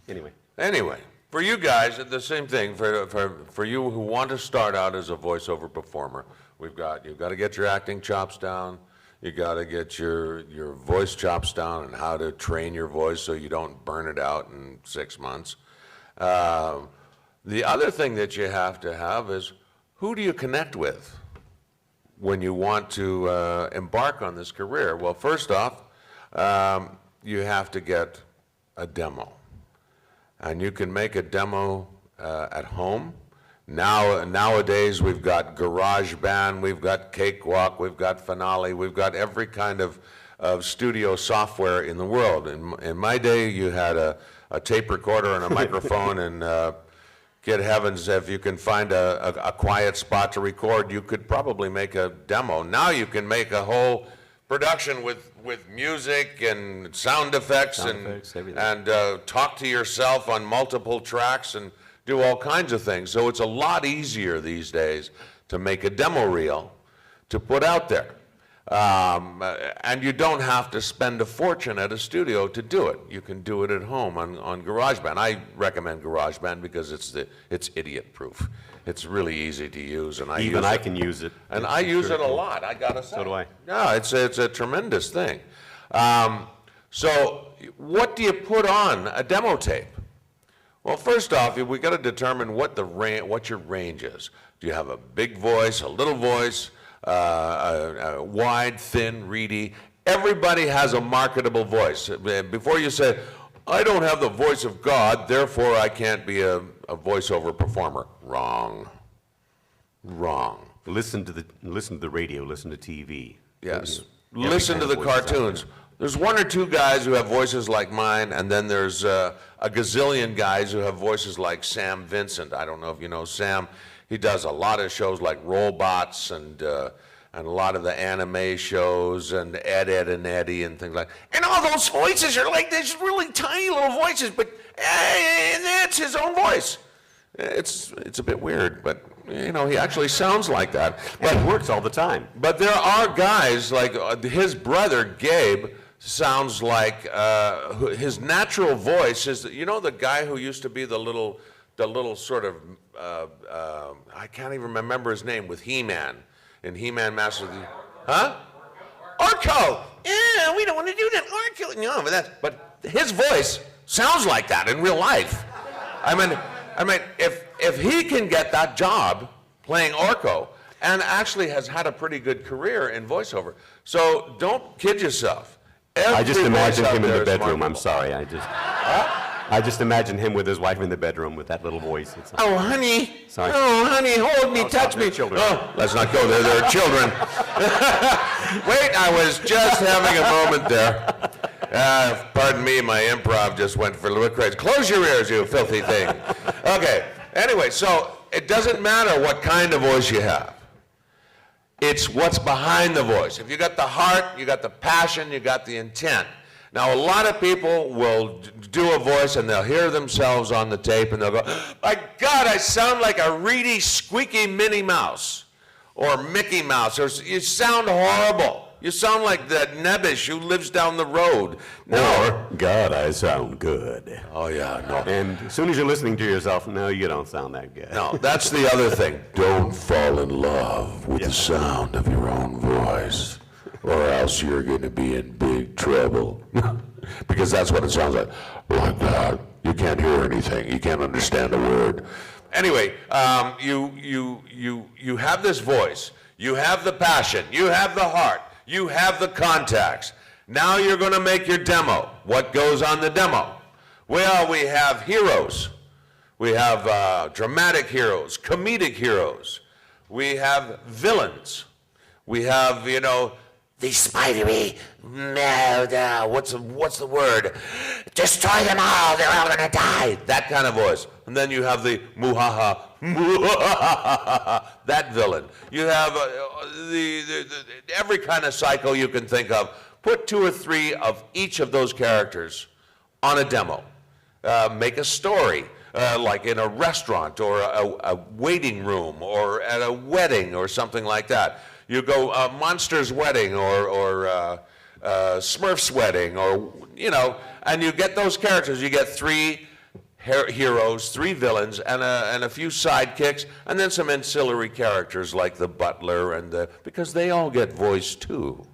Anyway, for you guys, the same thing. For you who want to start out as a voiceover performer, you've got to get your acting chops down. You got to get your voice chops down and how to train your voice so you don't burn it out in 6 months. The other thing that you have to have is, who do you connect with when you want to embark on this career? Well, first off, you have to get a demo. And you can make a demo at home. Nowadays, we've got GarageBand, we've got Cakewalk, we've got Finale, we've got every kind of studio software in the world. In my day, you had a tape recorder and a microphone, and good heavens, if you can find a quiet spot to record, you could probably make a demo. Now you can make a whole production with music and sound effects and talk to yourself on multiple tracks and do all kinds of things. So it's a lot easier these days to make a demo reel to put out there. And you don't have to spend a fortune at a studio to do it. You can do it at home on GarageBand. I recommend GarageBand because it's idiot-proof. It's really easy to use, and I can use it. And I use it a lot, I gotta say. So do I. Yeah, it's a tremendous thing. So what do you put on a demo tape? Well, first off, we got to determine what your range is. Do you have a big voice, a little voice, a wide, thin, reedy? Everybody has a marketable voice. Before you say, I don't have the voice of God, therefore I can't be a voiceover performer. Wrong. Wrong. Listen to the radio, listen to TV. Yes. Listen to the cartoons. There's one or two guys who have voices like mine, and then there's a gazillion guys who have voices like Sam Vincent. I don't know if you know Sam. He does a lot of shows like Robots and a lot of the anime shows and Ed, and Eddie and things like that. And all those voices are like these really tiny little voices, but it's his own voice. It's a bit weird, but you know, he actually sounds like that. But it works all the time. But there are guys like his brother Gabe sounds like his natural voice is, you know, the guy who used to be the little sort of I can't even remember his name with He-Man in He-Man Master of the Orko. Yeah, we don't want to do that. Orko. No, but his voice sounds like that in real life. I mean, if he can get that job playing Orko, and actually has had a pretty good career in voiceover, so don't kid yourself. I just imagine him in the bedroom. I'm sorry. I just imagine him with his wife in the bedroom with that little voice. Oh, honey. Sorry. Oh, honey, hold me, touch me. Children. Oh, let's not go there. There are children. Wait, I was just having a moment there. Pardon me, my improv just went for a little crazy. Close your ears, you filthy thing. Okay. Anyway, so it doesn't matter what kind of voice you have. It's what's behind the voice. If you got the heart, you got the passion, you got the intent. Now, a lot of people will do a voice and they'll hear themselves on the tape and they'll go, my God, I sound like a reedy, squeaky Minnie Mouse or Mickey Mouse, or you sound horrible. You sound like that Nebbish who lives down the road. No. Or, God, I sound good. Oh, yeah, no. And as soon as you're listening to yourself, no, you don't sound that good. No, that's the other thing. Don't fall in love with the sound of your own voice, or else you're going to be in big trouble. Because that's what it sounds like. Like that. You can't hear anything. You can't understand a word. Anyway, you have this voice. You have the passion. You have the heart. You have the contacts. Now you're going to make your demo. What goes on the demo? Well, we have heroes. We have dramatic heroes, comedic heroes. We have villains. We have, you know, the spidery, what's the word? Destroy them all, they're all gonna die. That kind of voice. And then you have the muhaha, that villain. You have every kind of psycho you can think of. Put 2 or 3 of each of those characters on a demo. Make a story, like in a restaurant or a waiting room or at a wedding or something like that. You go Monster's wedding or Smurf's wedding, or, you know, and you get those characters. You get 3 heroes, 3 villains, and a few sidekicks, and then some ancillary characters like the butler because they all get voice too.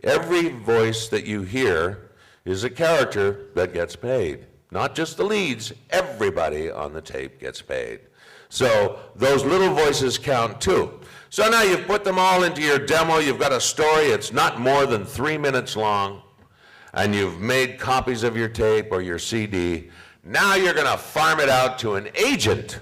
Every voice that you hear is a character that gets paid. Not just the leads, everybody on the tape gets paid. So those little voices count too. So now you've put them all into your demo, you've got a story, it's not more than 3 minutes long, and you've made copies of your tape or your CD. Now you're going to farm it out to an agent